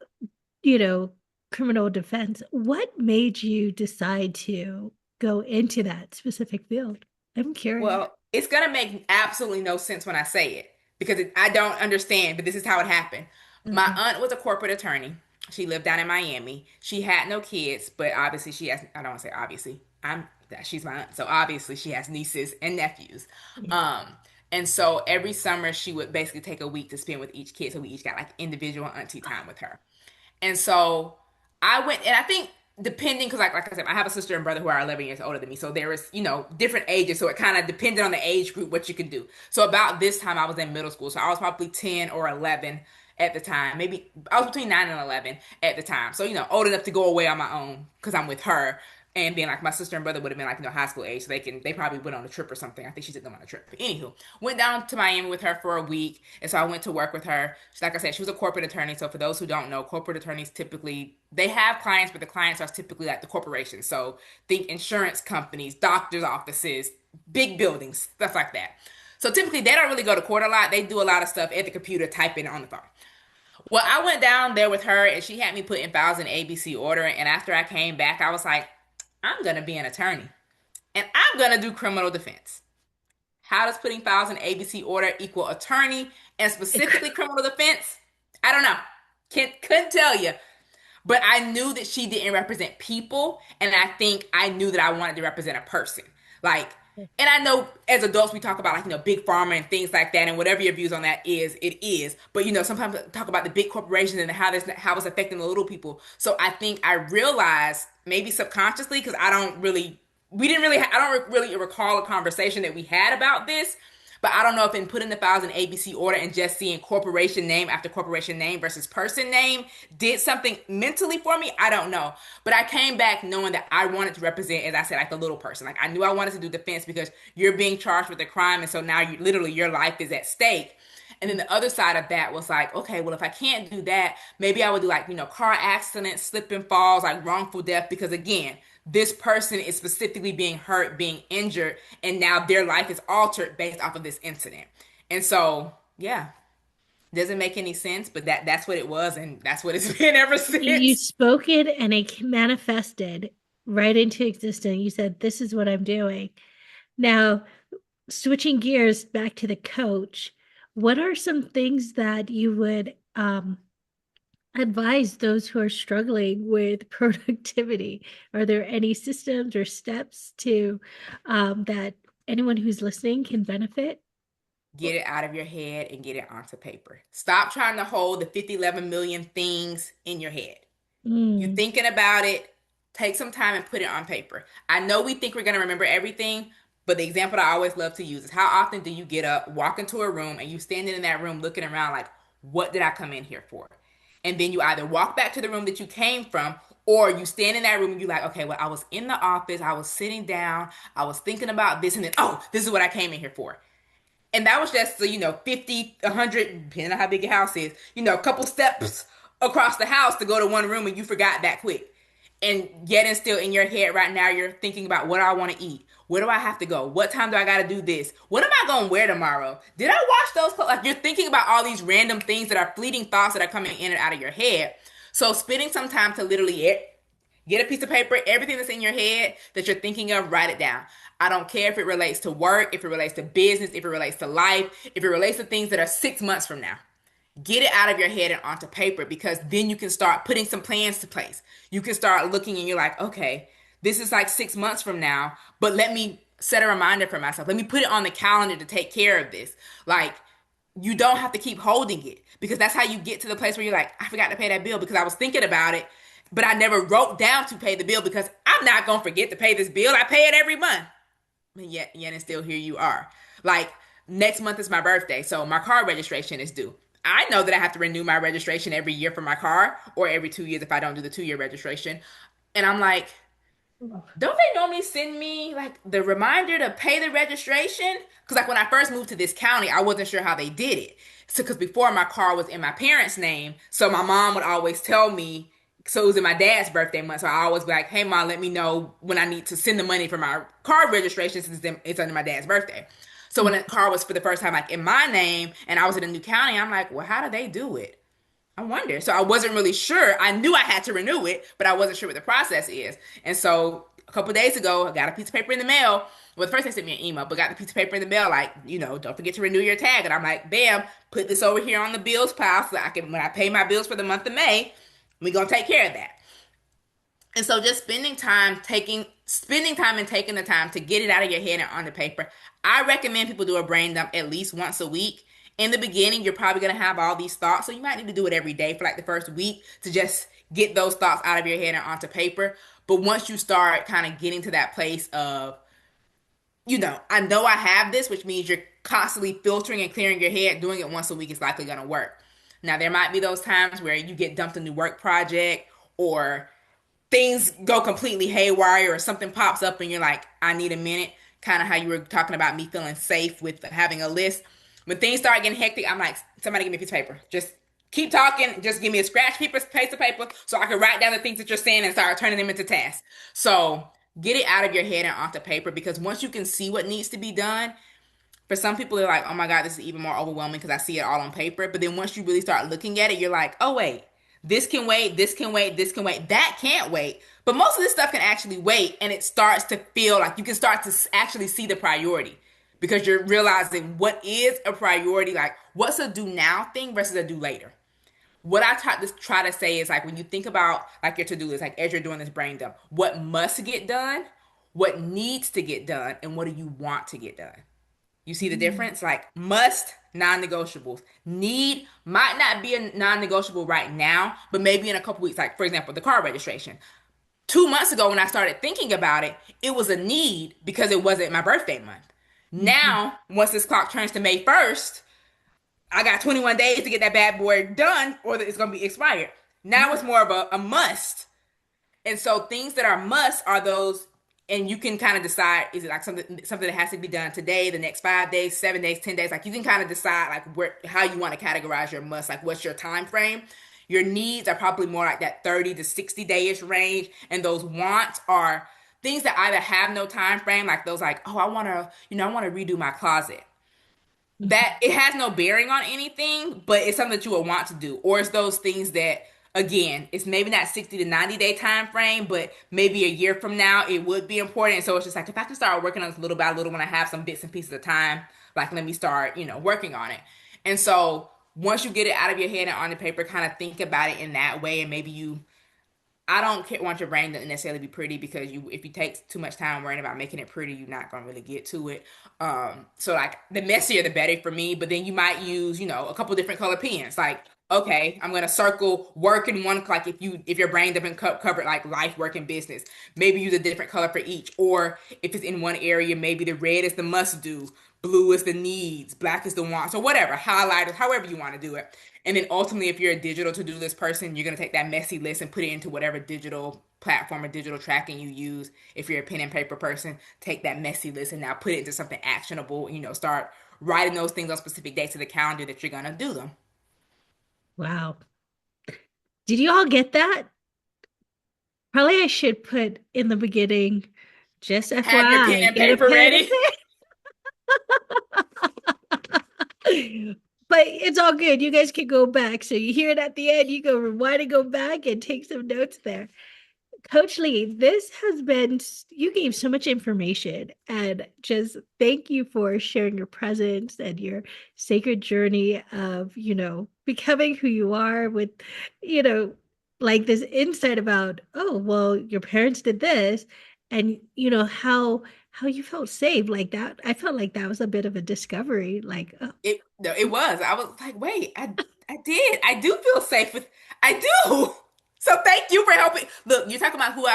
you know, criminal defense, what made you decide to go into that specific field? I'm curious. Well, it's gonna make absolutely no sense when I say it because I don't understand, but this is how it happened. My Okay. aunt was a corporate attorney. She lived down in Miami. She had no kids, but obviously she has, I don't want to say obviously. She's my aunt, so obviously she has nieces and nephews. Yeah. Um, and so every summer she would basically take a week to spend with each kid. So we each got like individual auntie time with her. And so I went, and I think depending, because like I said, I have a sister and brother who are 11 years older than me. So there is, different ages. So it kind of depended on the age group, what you could do. So about this time, I was in middle school. So I was probably 10 or 11 at the time. Maybe I was between 9 and 11 at the time. So, old enough to go away on my own because I'm with her. And then like my sister and brother would have been like high school age, so they probably went on a trip or something. I think she took them on a trip. But anywho, went down to Miami with her for a week, and so I went to work with her. Like I said, she was a corporate attorney. So for those who don't know, corporate attorneys typically they have clients, but the clients are typically like the corporations. So think insurance companies, doctors' offices, big buildings, stuff like that. So typically they don't really go to court a lot. They do a lot of stuff at the computer, typing on the phone. Well, I went down there with her and she had me put in files in ABC order. And after I came back, I was like, I'm going to be an attorney and I'm going to do criminal defense. How does putting files in ABC order equal attorney and specifically criminal defense? I don't know. Couldn't tell you. But I knew that she didn't represent people, and I think I knew that I wanted to represent a person. Like, and I know as adults we talk about like big pharma and things like that, and whatever your views on that is, it is. But sometimes talk about the big corporations and how it's affecting the little people. So I think I realized maybe subconsciously because I don't really recall a conversation that we had about this. But I don't know if in putting the files in ABC order and just seeing corporation name after corporation name versus person name did something mentally for me. I don't know. But I came back knowing that I wanted to represent, as I said, like the little person. Like I knew I wanted to do defense because you're being charged with a crime. And so now you literally your life is at stake. And then the other side of that was like, okay, well, if I can't do that, maybe I would do like, car accidents, slip and falls, like wrongful death. Because again, this person is specifically being hurt, being injured, and now their life is altered based off of this incident. And so, yeah, doesn't make any sense, but that's what it was, and that's what it's been ever You since. spoke it and it manifested right into existence. You said, "This is what I'm doing." Now, switching gears back to the coach, what are some things that you would advise those who are struggling with productivity? Are there any systems or steps to that anyone who's listening can benefit? Get it out of your head and get it onto paper. Stop trying to hold the 50, 11 million things in your head. You're Mm, thinking about it, take some time and put it on paper. I know we think we're going to remember everything, but the example that I always love to use is how often do you get up, walk into a room, and you standing in that room looking around like, what did I come in here for? And then you either walk back to the room that you came from, or you stand in that room and you're like, okay, well, I was in the office, I was sitting down, I was thinking about this, and then, oh, this is what I came in here for. And that was just, 50, 100, depending on how big your house is, a couple steps across the house to go to one room and you forgot that quick. And yet and still in your head right now, you're thinking about what do I want to eat? Where do I have to go? What time do I got to do this? What am I going to wear tomorrow? Did I wash those clothes? Like you're thinking about all these random things that are fleeting thoughts that are coming in and out of your head. So spending some time to literally get a piece of paper, everything that's in your head that you're thinking of, write it down. I don't care if it relates to work, if it relates to business, if it relates to life, if it relates to things that are 6 months from now. Get it out of your head and onto paper because then you can start putting some plans to place. You can start looking and you're like, okay, this is like 6 months from now, but let me set a reminder for myself. Let me put it on the calendar to take care of this. Like, you don't have to keep holding it because that's how you get to the place where you're like, I forgot to pay that bill because I was thinking about it, but I never wrote down to pay the bill because I'm not going to forget to pay this bill. I pay it every month. And yet and still here you are. Like next month is my birthday, so my car registration is due. I know that I have to renew my registration every year for my car or every 2 years if I don't do the 2 year registration. And I'm like, don't they normally send me like the reminder to pay the registration? Because like when I first moved to this county, I wasn't sure how they did it. So because before my car was in my parents' name, so my mom would always tell me. So it was in my dad's birthday month, so I always be like, "Hey mom, let me know when I need to send the money for my car registration since it's under my dad's birthday." So when the car was for the first time like in my name, and I was in a new county, I'm like, "Well, how do they do it?" I wonder. So I wasn't really sure. I knew I had to renew it, but I wasn't sure what the process is. And so a couple of days ago, I got a piece of paper in the mail. Well, first they sent me an email, but got the piece of paper in the mail, like, don't forget to renew your tag. And I'm like, bam, put this over here on the bills pile so that I can, when I pay my bills for the month of May, we're gonna take care of that. And so just spending time and taking the time to get it out of your head and on the paper. I recommend people do a brain dump at least once a week. In the beginning, you're probably gonna have all these thoughts, so you might need to do it every day for like the first week to just get those thoughts out of your head and onto paper. But once you start kind of getting to that place of, I know I have this, which means you're constantly filtering and clearing your head, doing it once a week is likely gonna work. Now there might be those times where you get dumped a new work project or things go completely haywire or something pops up and you're like, I need a minute. Kind of how you were talking about me feeling safe with having a list. When things start getting hectic, I'm like, somebody give me a piece of paper. Just keep talking. Just give me a scratch paper, piece of paper so I can write down the things that you're saying and start turning them into tasks. So get it out of your head and onto paper because once you can see what needs to be done, for some people, they're like, oh my God, this is even more overwhelming because I see it all on paper. But then once you really start looking at it, you're like, oh, wait, this can wait, this can wait, this can wait, that can't wait. But most of this stuff can actually wait. And it starts to feel like you can start to actually see the priority because you're realizing what is a priority, like what's a do now thing versus a do later. What I try to say is like when you think about like your to-do list, like as you're doing this brain dump, what must get done, what needs to get done, and what do you want to get done? You see the mm, difference? Like must, non-negotiables. Need might not be a non-negotiable right now, but maybe in a couple weeks. Like for example, the car registration. 2 months ago when I started thinking about it, it was a need because it wasn't my birthday month. Mhm. Now, once this clock turns to May 1st, I got 21 days to get that bad boy done or it's going to be expired. Now Yeah. it's more of a must. And so things that are must are those, and you can kind of decide, is it like something that has to be done today, the next 5 days, 7 days, 10 days? Like you can kind of decide like where how you want to categorize your must, like what's your time frame. Your needs are probably more like that 30 to 60 dayish range, and those wants are things that either have no time frame, like those like, oh, I want to redo my closet, that it has no bearing on anything, but it's something that you would want to do. Or it's those things that, again, it's maybe not 60 to 90 day time frame, but maybe a year from now it would be important. So it's just like if I can start working on this little by little when I have some bits and pieces of time, like let me start, working on it. And so once you get it out of your head and on the paper, kind of think about it in that way, and maybe you I don't want your brain to necessarily be pretty because if you take too much time worrying about making it pretty, you're not gonna really get to it. So like the messier the better for me. But then you might use, a couple different color pens. Like, okay, I'm gonna circle work in one. Like if your brain doesn't cover like life, work, and business, maybe use a different color for each. Or if it's in one area, maybe the red is the must do, blue is the needs, black is the wants, or whatever. Highlighted, however you want to do it. And then ultimately, if you're a digital to-do list person, you're gonna take that messy list and put it into whatever digital platform or digital tracking you use. If you're a pen and paper person, take that messy list and now put it into something actionable. Start writing those things on specific dates of the calendar that you're gonna do them. Wow. Did you all get that? Probably I should put in the beginning, just Have your pen FYI, and get a paper pen and ready. pen. But it's all good. You guys can go back. So you hear it at the end, you go rewind and go back and take some notes there. Coach Lee, this has been, you gave so much information and just thank you for sharing your presence and your sacred journey of, becoming who you are with, you know, like this insight about, oh, well, your parents did this and, how you felt safe like that. I felt like that was a bit of a discovery. Like, oh, It no, it was. I was like, wait, I did. I do feel safe with. I do. So thank you for helping. Look, you're talking about who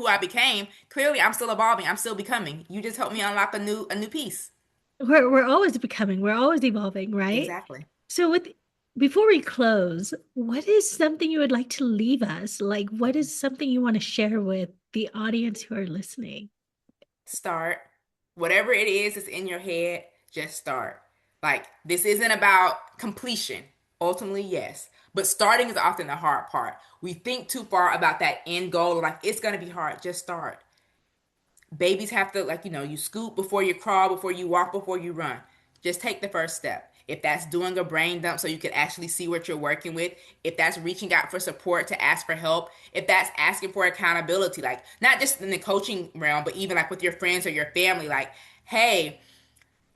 I became. Clearly, I'm still evolving. I'm still becoming. You just helped me unlock a new piece. we're always becoming, we're always evolving, right? Exactly. So with before we close, what is something you would like to leave us? Like what is something you want to share with the audience who are listening? Start. Whatever it is that's in your head, just start. Like, this isn't about completion. Ultimately, yes. But starting is often the hard part. We think too far about that end goal, like it's gonna be hard. Just start. Babies have to, like, you scoot before you crawl, before you walk, before you run. Just take the first step. If that's doing a brain dump so you can actually see what you're working with, if that's reaching out for support to ask for help, if that's asking for accountability, like not just in the coaching realm, but even like with your friends or your family, like, hey,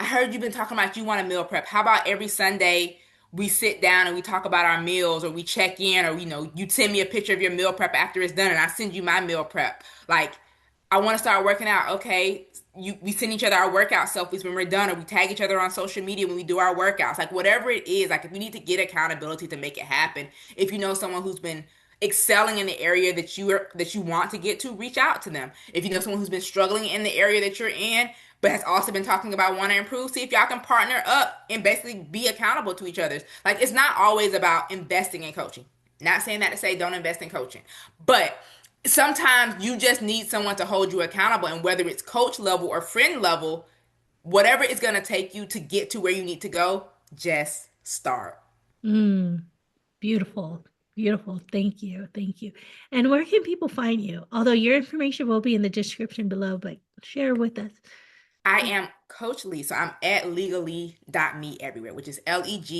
I heard you've been talking about you want a meal prep. How about every Sunday we sit down and we talk about our meals, or we check in, or you send me a picture of your meal prep after it's done and I send you my meal prep. Like, I want to start working out. Okay, we send each other our workout selfies when we're done, or we tag each other on social media when we do our workouts. Like whatever it is, like if you need to get accountability to make it happen, if you know someone who's been excelling in the area that you want to get to, reach out to them. If you know someone who's been struggling in the area that you're in, but has also been talking about want to improve, see if y'all can partner up and basically be accountable to each other. Like it's not always about investing in coaching. Not saying that to say don't invest in coaching, but sometimes you just need someone to hold you accountable. And whether it's coach level or friend level, whatever it's going to take you to get to where you need to go, just start. Mm, beautiful. Beautiful. Thank you. Thank you. And where can people find you? Although your information will be in the description below, but share with us. I am Coach Lee, so I'm at legally.me everywhere, which is LEGALLEE.me.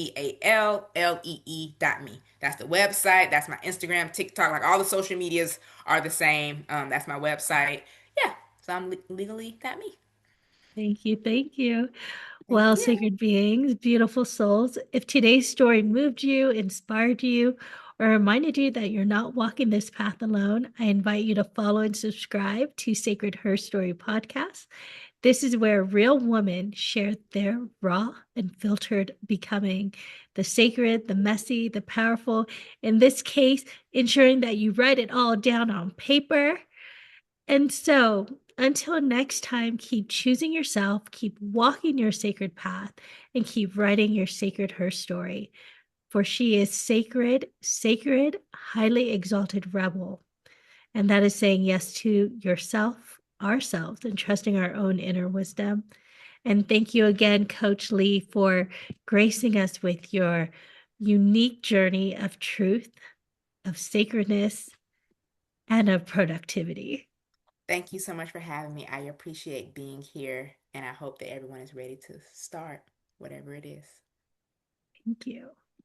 That's the website. That's my Instagram, TikTok, like all the social medias are the same. That's my website. Yeah, so I'm legally.me. Thank you. Thank you. Thank Well, you. sacred beings, beautiful souls, if today's story moved you, inspired you, or reminded you that you're not walking this path alone, I invite you to follow and subscribe to Sacred Her Story podcast. This is where real women share their raw and filtered becoming, the sacred, the messy, the powerful. In this case, ensuring that you write it all down on paper. And so Until next time, keep choosing yourself, keep walking your sacred path, and keep writing your sacred her story. For she is sacred, sacred, highly exalted rebel. And that is saying yes to yourself, ourselves, and trusting our own inner wisdom. And thank you again, Coach Lee, for gracing us with your unique journey of truth, of sacredness, and of productivity. Thank you so much for having me. I appreciate being here, and I hope that everyone is ready to start whatever it is. Thank you.